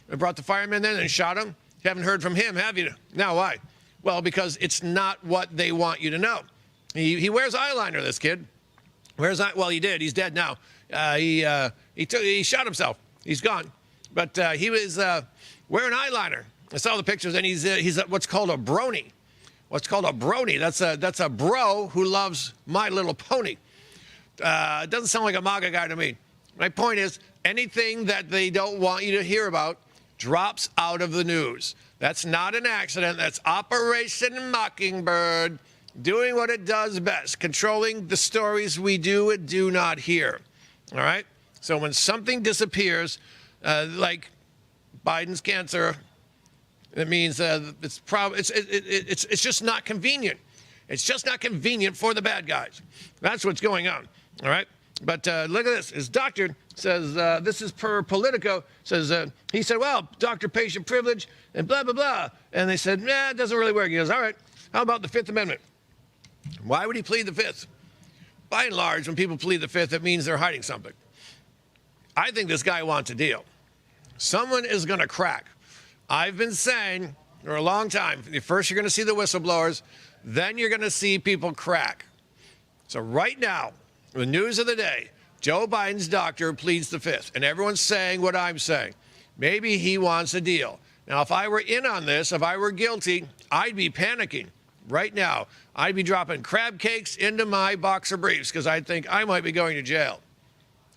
Speaker 1: brought the firemen in and shot him? You haven't heard from him, have you? Now, why? Well, because it's not what they want you to know. He wears eyeliner, this kid. Well, he did. He's dead now. He shot himself. He's gone. But he was wearing eyeliner. I saw the pictures, and he's what's called a brony. What's called a brony. That's a bro who loves My Little Pony. It doesn't sound like a MAGA guy to me. My point is, anything that they don't want you to hear about drops out of the news. That's not an accident. That's Operation Mockingbird doing what it does best, controlling the stories we do and do not hear. All right? So when something disappears, like Biden's cancer, it means it's just not convenient. It's just not convenient for the bad guys. That's what's going on. All right? But look at this. His doctor says, this is per Politico, says, he said, well, doctor-patient privilege and blah, blah, blah. And they said, nah, it doesn't really work. He goes, all right, how about the Fifth Amendment? Why would he plead the Fifth? By and large, when people plead the Fifth, it means they're hiding something. I think this guy wants a deal. Someone is going to crack. I've been saying for a long time, first you're going to see the whistleblowers, then you're going to see people crack. So right now, the news of the day, Joe Biden's doctor pleads the Fifth, and everyone's saying what I'm saying. Maybe he wants a deal. Now, if I were in on this, if I were guilty, I'd be panicking right now. I'd be dropping crab cakes into my boxer briefs because I'd think I might be going to jail.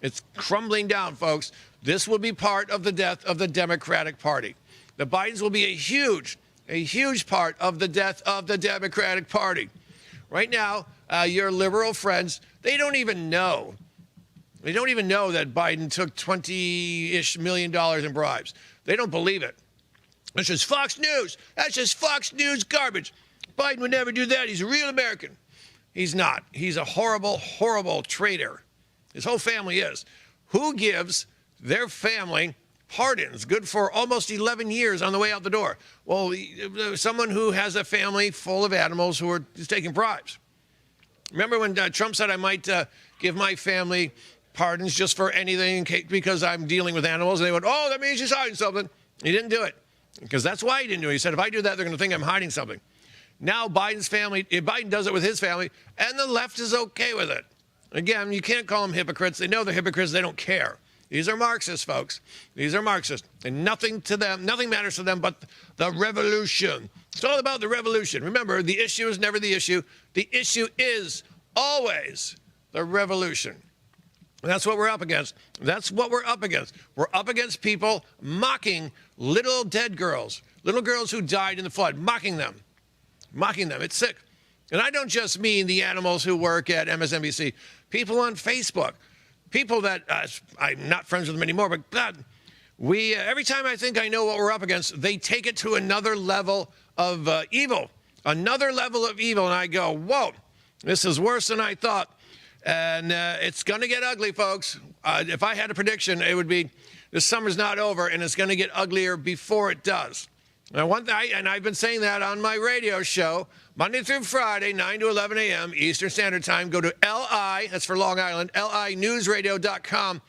Speaker 1: It's crumbling down, folks. This will be part of the death of the Democratic Party. The Bidens will be a huge part of the death of the Democratic Party. Right now, your liberal friends, they don't even know They don't even know that Biden took $20-ish million in bribes. They don't believe it. That's just Fox News. That's just Fox News garbage. Biden would never do that. He's a real American. He's not. He's a horrible, horrible traitor. His whole family is. Who gives their family pardons good for almost 11 years on the way out the door? Well, someone who has a family full of animals who are just taking bribes. Remember when Trump said I might give my family pardons just for anything because I'm dealing with animals? And they went, oh, that means he's hiding something. He didn't do it because that's why he didn't do it. He said, if I do that, they're going to think I'm hiding something. Now Biden's family, Biden does it with his family, and the left is okay with it. Again, you can't call them hypocrites. They know they're hypocrites. They don't care. These are Marxists, folks. These are Marxists. And nothing matters to them but the revolution. It's all about the revolution. Remember, the issue is never the issue. The issue is always the revolution. And that's what we're up against. That's what we're up against. We're up against people mocking little dead girls, little girls who died in the flood, mocking them. Mocking them. It's sick. And I don't just mean the animals who work at MSNBC. People on Facebook. People that I'm not friends with them anymore, but God, every time I think I know what we're up against, they take it to another level of evil. Another level of evil. And I go, whoa, this is worse than I thought. And it's going to get ugly, folks. If I had a prediction, it would be this summer's not over, and it's going to get uglier before it does. And I've been saying that on my radio show, Monday through Friday, 9 to 11 a.m. Eastern Standard Time. Go to LI, that's for Long Island, linewsradio.com.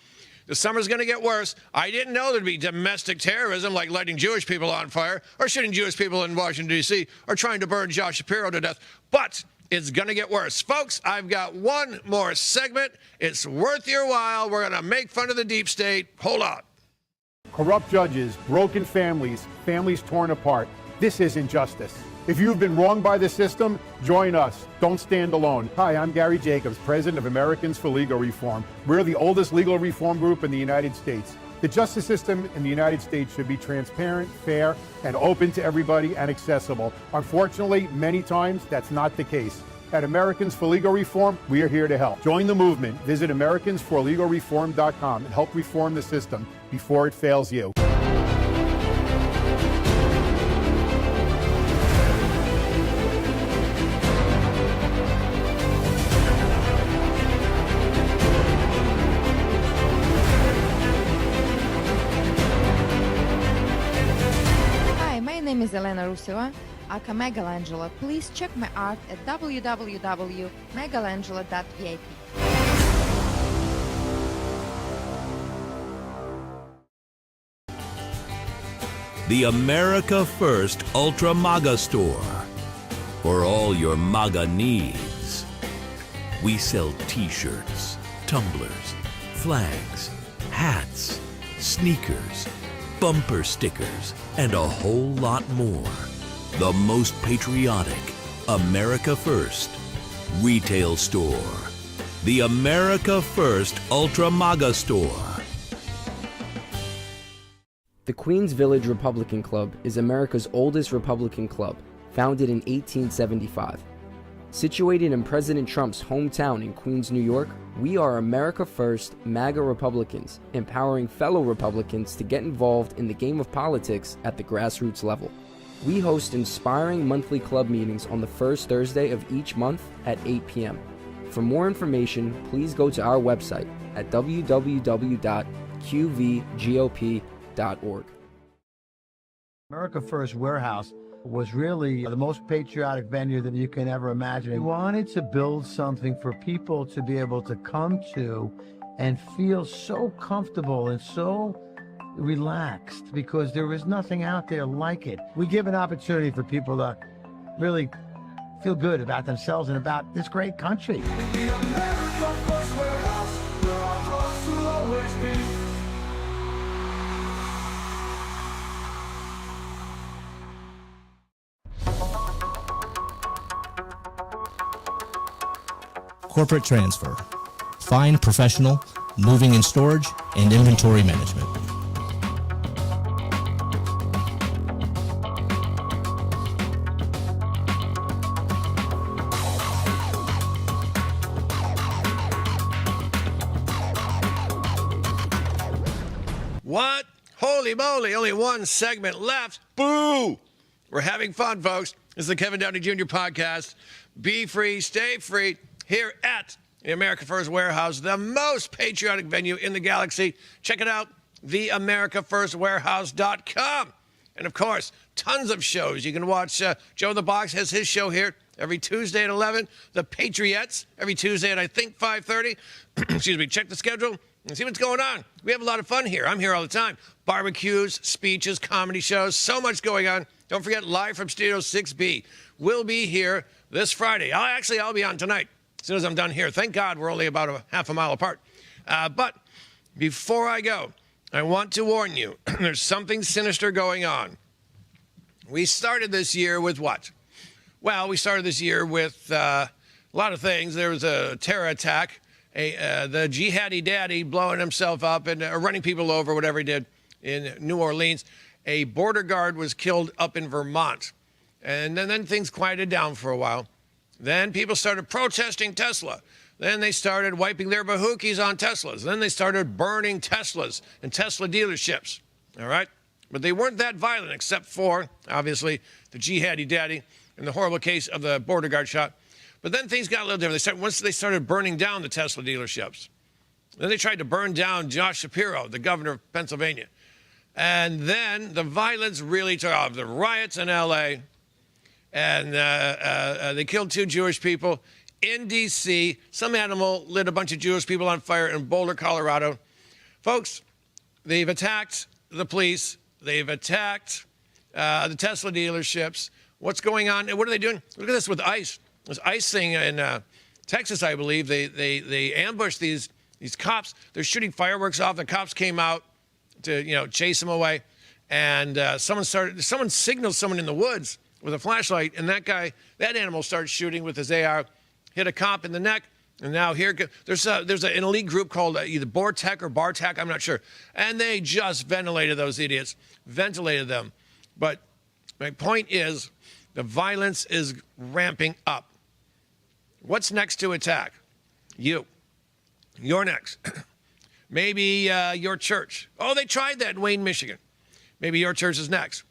Speaker 1: The summer's going to get worse. I didn't know there'd be domestic terrorism like lighting Jewish people on fire or shooting Jewish people in Washington, D.C. or trying to burn Josh Shapiro to death. But it's going to get worse. Folks, I've got one more segment. It's worth your while. We're going to make fun of the deep state. Hold on.
Speaker 12: Corrupt judges, broken families, families torn apart. This isn't justice. If you've been wronged by the system, join us. Don't stand alone. Hi, I'm Gary Jacobs, president of Americans for Legal Reform. We're the oldest legal reform group in the United States. The justice system in the United States should be transparent, fair, and open to everybody and accessible. Unfortunately, many times that's not the case. At Americans for Legal Reform, we are here to help. Join the movement. Visit AmericansForLegalReform.com and help reform the system before it fails you.
Speaker 6: Hi, my name is Elena Ruseva, aka Megalangela. Please check my art at www.megalangela.vip.
Speaker 9: The America First Ultra MAGA Store. For all your MAGA needs. We sell t-shirts, tumblers, flags, hats, sneakers, bumper stickers, and a whole lot more. The most patriotic America First retail store. The America First Ultra MAGA Store.
Speaker 10: The Queens Village Republican Club is America's oldest Republican club, founded in 1875. Situated in President Trump's hometown in Queens, New York, we are America First MAGA Republicans, empowering fellow Republicans to get involved in the game of politics at the grassroots level. We host inspiring monthly club meetings on the first Thursday of each month at 8 p.m. For more information, please go to our website at www.qvgop.org.
Speaker 13: America First Warehouse was really the most patriotic venue that you can ever imagine. We wanted to build something for people to be able to come to and feel so comfortable and so relaxed, because there is nothing out there like it. We give an opportunity for people to really feel good about themselves and about this great country.
Speaker 14: The America First Warehouse, where our hearts will always be.
Speaker 5: Corporate transfer. Fine professional, moving and storage, and inventory management.
Speaker 1: What? Holy moly, only one segment left. Boo! We're having fun, folks. This is the Kevin Downey Jr. podcast. Be free, stay free, here at the America First Warehouse, the most patriotic venue in the galaxy. Check it out, theamericafirstwarehouse.com. And, of course, tons of shows. You can watch Joe the Box has his show here every Tuesday at 11. The Patriots every Tuesday at, I think, 5:30. Excuse me. Check the schedule and see what's going on. We have a lot of fun here. I'm here all the time. Barbecues, speeches, comedy shows, so much going on. Don't forget, live from Studio 6B. We'll be here this Friday. I'll be on tonight as soon as I'm done here. Thank God we're only about a half a mile apart. But before I go, I want to warn you, there's something sinister going on. We started this year with what? Well, we started this year with a lot of things. There was a terror attack, the jihadi daddy blowing himself up and running people over, whatever he did in New Orleans. A border guard was killed up in Vermont. And then things quieted down for a while. Then people started protesting Tesla. Then they started wiping their bahookies on Teslas. Then they started burning Teslas and Tesla dealerships. All right? But they weren't that violent, except for, obviously, the jihadi daddy and the horrible case of the border guard shot. But then things got a little different. Once they started burning down the Tesla dealerships. Then they tried to burn down Josh Shapiro, the governor of Pennsylvania. And then the violence really took off. The riots in L.A., and they killed 2 Jewish people. In D.C., some animal lit a bunch of Jewish people on fire in Boulder, Colorado. Folks, they've attacked the police. They've attacked the Tesla dealerships. What's going on? And what are they doing? Look at this with ICE. This ICE thing in Texas, I believe, they ambushed these cops. They're shooting fireworks off. The cops came out to chase them away, and someone signaled someone in the woods with a flashlight, and that animal started shooting with his AR, hit a cop in the neck, and now there's an elite group called either Bortec or Bartec, I'm not sure, and they just ventilated those idiots, ventilated them. But my point is, the violence is ramping up. What's next to attack? You're next. Maybe your church. Oh, they tried that in Wayne, Michigan. Maybe your church is next.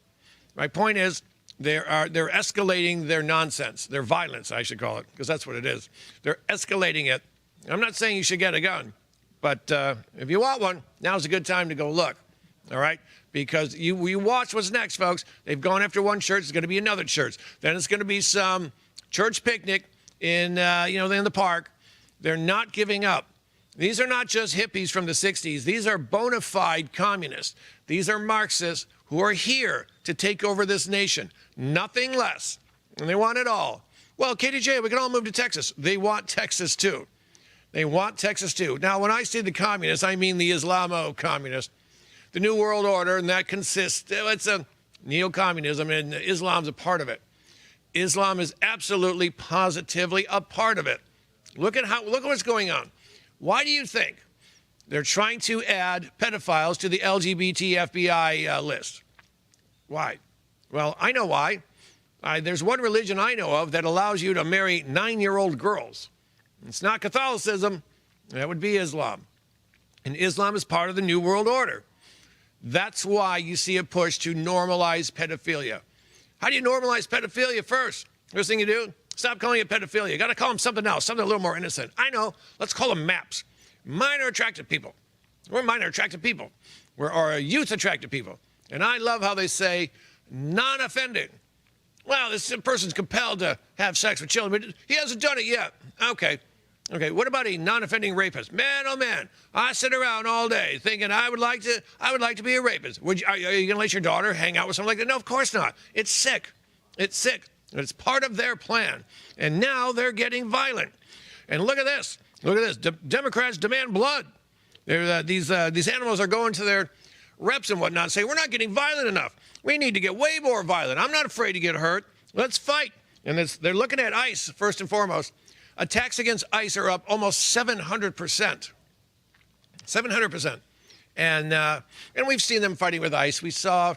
Speaker 1: My point is, they're escalating their nonsense, their violence, I should call it, because that's what it is. They're escalating it. I'm not saying you should get a gun, but if you want one, now's a good time to go look, all right? Because you watch what's next, folks. They've gone after one church. It's going to be another church. Then it's going to be some church picnic in the park. They're not giving up. These are not just hippies from the 60s. These are bona fide communists. These are Marxists who are here to take over this nation. Nothing less. And they want it all. Well, KDJ, we can all move to Texas. They want Texas, too. They want Texas, too. Now, when I say the communists, I mean the Islamo-communists. The New World Order, and that consists, it's a neo-communism, and Islam's a part of it. Islam is absolutely, positively a part of it. Look at what's going on. Why do you think they're trying to add pedophiles to the LGBT FBI list? Why? Well, I know why. There's one religion I know of that allows you to marry 9-year-old girls. It's not Catholicism. That would be Islam. And Islam is part of the New World Order. That's why you see a push to normalize pedophilia. How do you normalize pedophilia first? First thing you do, stop calling it pedophilia. You got to call them something else, something a little more innocent. I know. Let's call them MAPS. Minor attracted people. We're minor attracted people. Or youth attracted people. And I love how they say non-offending. Well, this person's compelled to have sex with children, but he hasn't done it yet. Okay, what about a non-offending rapist? Man, oh man, I sit around all day thinking I would like to be a rapist. Are you going to let your daughter hang out with someone like that? No, of course not. It's sick. It's sick. It's part of their plan. And now they're getting violent. And look at this. Democrats demand blood. These animals are going to their reps and whatnot, saying, we're not getting violent enough. We need to get way more violent. I'm not afraid to get hurt. Let's fight. And they're looking at ICE, first and foremost. Attacks against ICE are up almost 700%. 700%. And we've seen them fighting with ICE. We saw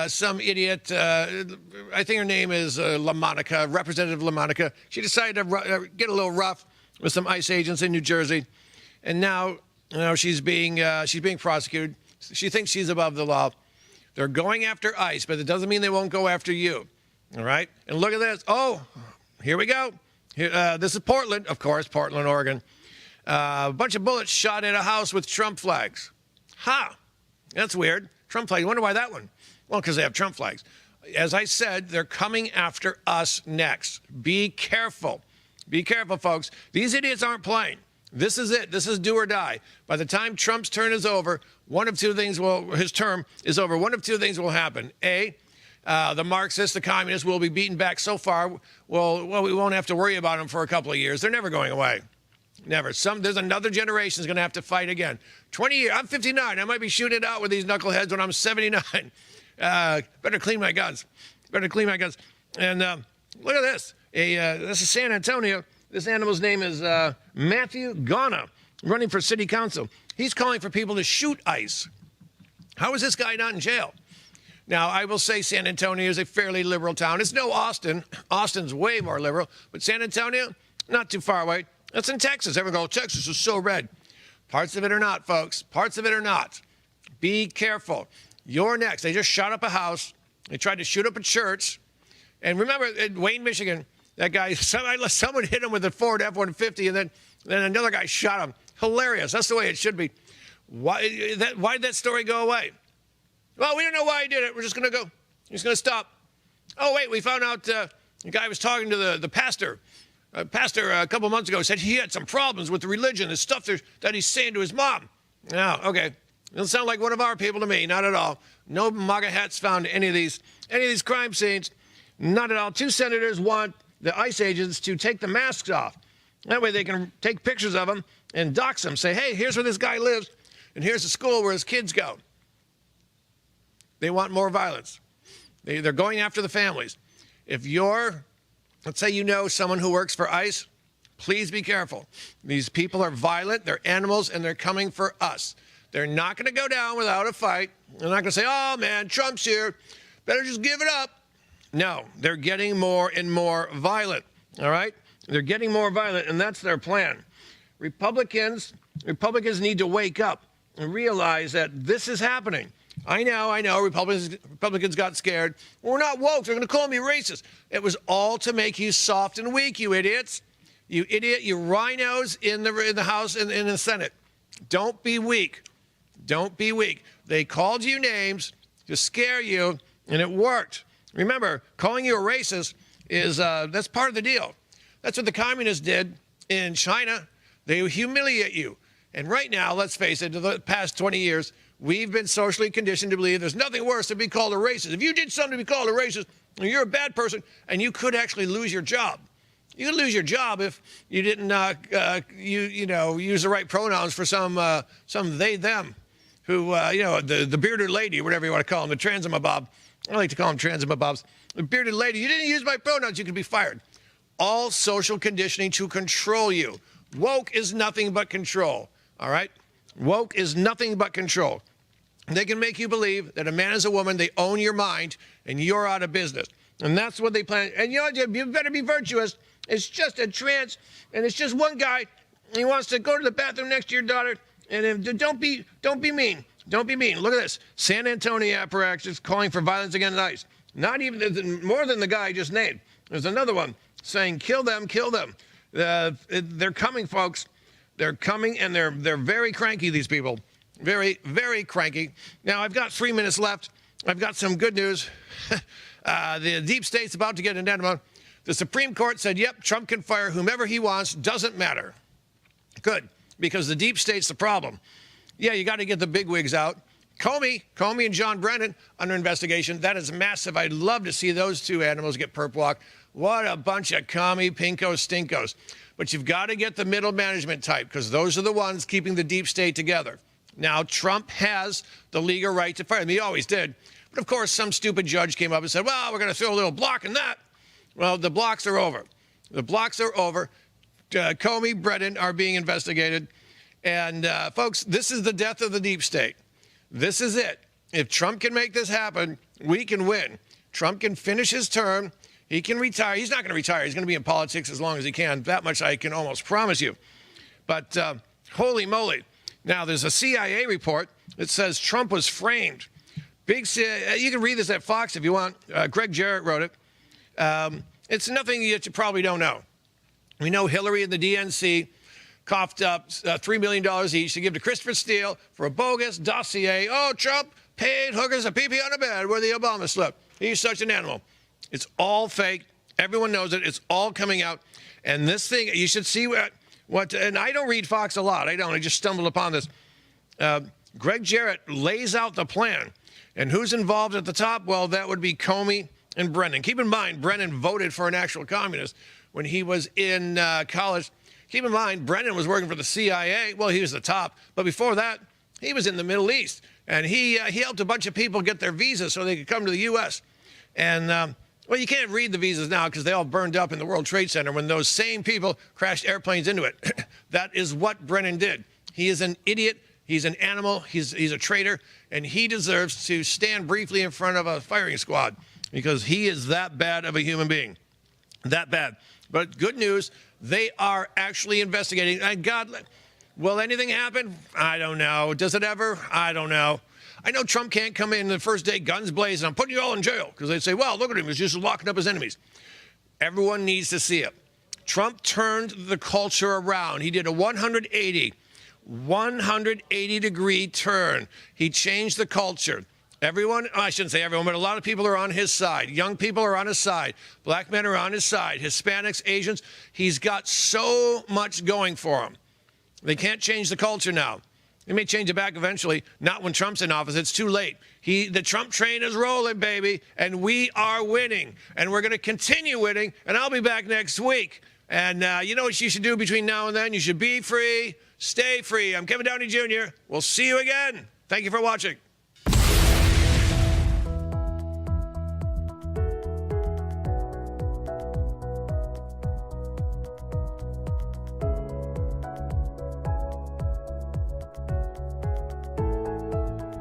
Speaker 1: some idiot, I think her name is LaMonica, Representative LaMonica. She decided to get a little rough with some ICE agents in New Jersey. And now she's being prosecuted. She thinks she's above the law. They're going after ICE, but it doesn't mean they won't go after you. All right? And look at this. Oh, here we go. This is Portland, of course, Portland, Oregon. A bunch of bullets shot at a house with Trump flags. That's weird. Trump flag. You wonder why that one? Well, because they have Trump flags. As I said, they're coming after us next. Be careful. Be careful, folks. These idiots aren't playing. This is it. This is do or die. By the time Trump's term is over, his term is over, one of two things will happen. A, the Marxists, the communists will be beaten back so far, well, we won't have to worry about them for a couple of years. They're never going away. Never. There's another generation is going to have to fight again. 20 years. I'm 59. I might be shooting it out with these knuckleheads when I'm 79. Better clean my guns. And look at this. This is San Antonio. This animal's name is Matthew Ghana, running for city council. He's calling for people to shoot ICE. How is this guy not in jail? Now, I will say San Antonio is a fairly liberal town. It's no Austin. Austin's way more liberal. But San Antonio, not too far away. That's in Texas. Everyone goes, Texas is so red. Parts of it are not, folks. Parts of it are not. Be careful. You're next. They just shot up a house. They tried to shoot up a church. And remember, in Wayne, Michigan, that guy, someone hit him with a Ford F-150, and then another guy shot him. Hilarious. That's the way it should be. Why did that story go away? Well, we don't know why he did it. We're just going to go. He's going to stop. Oh, wait, we found out the guy was talking to the pastor. Pastor, a couple months ago, said he had some problems with the religion, the stuff that he's saying to his mom. Oh, okay. Doesn't sound like one of our people to me. Not at all. No MAGA hats found in any of these crime scenes. Not at all. 2 senators want the ICE agents to take the masks off. That way they can take pictures of them and dox them. Say, hey, here's where this guy lives, and here's the school where his kids go. They want more violence. They're going after the families. If let's say you know someone who works for ICE, please be careful. These people are violent, they're animals, and they're coming for us. They're not going to go down without a fight. They're not going to say, oh, man, Trump's here. Better just give it up. No, they're getting more and more violent, all right? They're getting more violent, and that's their plan. Republicans need to wake up and realize that this is happening. I know, Republicans got scared. We're not woke. They're going to call me racist. It was all to make you soft and weak, you idiots. You idiot, you rhinos in the House and in the Senate. Don't be weak. Don't be weak. They called you names to scare you, and it worked. Remember, calling you a racist that's part of the deal. That's what the communists did in China. They humiliate you. And right now, let's face it, in the past 20 years, we've been socially conditioned to believe there's nothing worse than being called a racist. If you did something to be called a racist, you're a bad person, and you could actually lose your job. You could lose your job if you didn't, use the right pronouns for some they, them, who, the bearded lady, whatever you want to call them, the transimobob. I like to call them transmobobs. The bearded lady, you didn't use my pronouns, you could be fired. All social conditioning to control you. Woke is nothing but control, all right? Woke is nothing but control. They can make you believe that a man is a woman, they own your mind, and you're out of business. And that's what they plan. And you better be virtuous. It's just a trans, and it's just one guy, and he wants to go to the bathroom next to your daughter, and don't be mean. Don't be mean. Look at this. San Antonio apparatus calling for violence against ICE. Not even more than the guy I just named. There's another one saying, kill them, kill them. They're coming, folks. They're coming, and they're very cranky, these people. Very, very cranky. Now, I've got 3 minutes left. I've got some good news. The deep state's about to get an enema. The Supreme Court said, yep, Trump can fire whomever he wants. Doesn't matter. Good, because the deep state's the problem. Yeah, you got to get the bigwigs out. Comey and John Brennan under investigation. That is massive. I'd love to see those two animals get perp walk. What a bunch of commie pinkos stinkos. But you've got to get the middle management type, because those are the ones keeping the deep state together. Now, Trump has the legal right to fire them. He always did. But, of course, some stupid judge came up and said, well, we're going to throw a little block in that. Well, the blocks are over. The blocks are over. Comey, Brennan are being investigated. And, folks, this is the death of the deep state. This is it. If Trump can make this happen, we can win. Trump can finish his term. He can retire. He's not going to retire. He's going to be in politics as long as he can. That much I can almost promise you. But holy moly. Now, there's a CIA report It says Trump was framed. You can read this at Fox if you want. Greg Jarrett wrote it. It's nothing that you probably don't know. We know Hillary and the DNC coughed up $3 million each to give to Christopher Steele for a bogus dossier. Oh, Trump paid hookers a pee-pee on a bed where the Obama slept. He's such an animal. It's all fake. Everyone knows it. It's all coming out. And this thing, you should see what and I don't read Fox a lot. I don't. I just stumbled upon this. Greg Jarrett lays out the plan. And who's involved at the top? Well, that would be Comey and Brennan. Keep in mind, Brennan voted for an actual communist when he was in college. Keep in mind, Brennan was working for the CIA. Well, he was the top. But before that, he was in the Middle East. And he helped a bunch of people get their visas so they could come to the U.S. And, well, you can't read the visas now because they all burned up in the World Trade Center when those same people crashed airplanes into it. That is what Brennan did. He is an idiot. He's an animal. He's a traitor. And he deserves to stand briefly in front of a firing squad because he is that bad of a human being. That bad. But good news, they are actually investigating. And God, will anything happen? I don't know. Does it ever? I don't know. I know Trump can't come in the first day, guns blazing, I'm putting you all in jail. Because they'd say, well, look at him. He's just locking up his enemies. Everyone needs to see it. Trump turned the culture around. He did a 180-degree turn. He changed the culture. Everyone, I shouldn't say everyone, but a lot of people are on his side. Young people are on his side. Black men are on his side. Hispanics, Asians. He's got so much going for him. They can't change the culture now. They may change it back eventually. Not when Trump's in office. It's too late. The Trump train is rolling, baby, and we are winning. And we're going to continue winning, and I'll be back next week. And you know what you should do between now and then? You should be free, stay free. I'm Kevin Downey Jr. We'll see you again. Thank you for watching.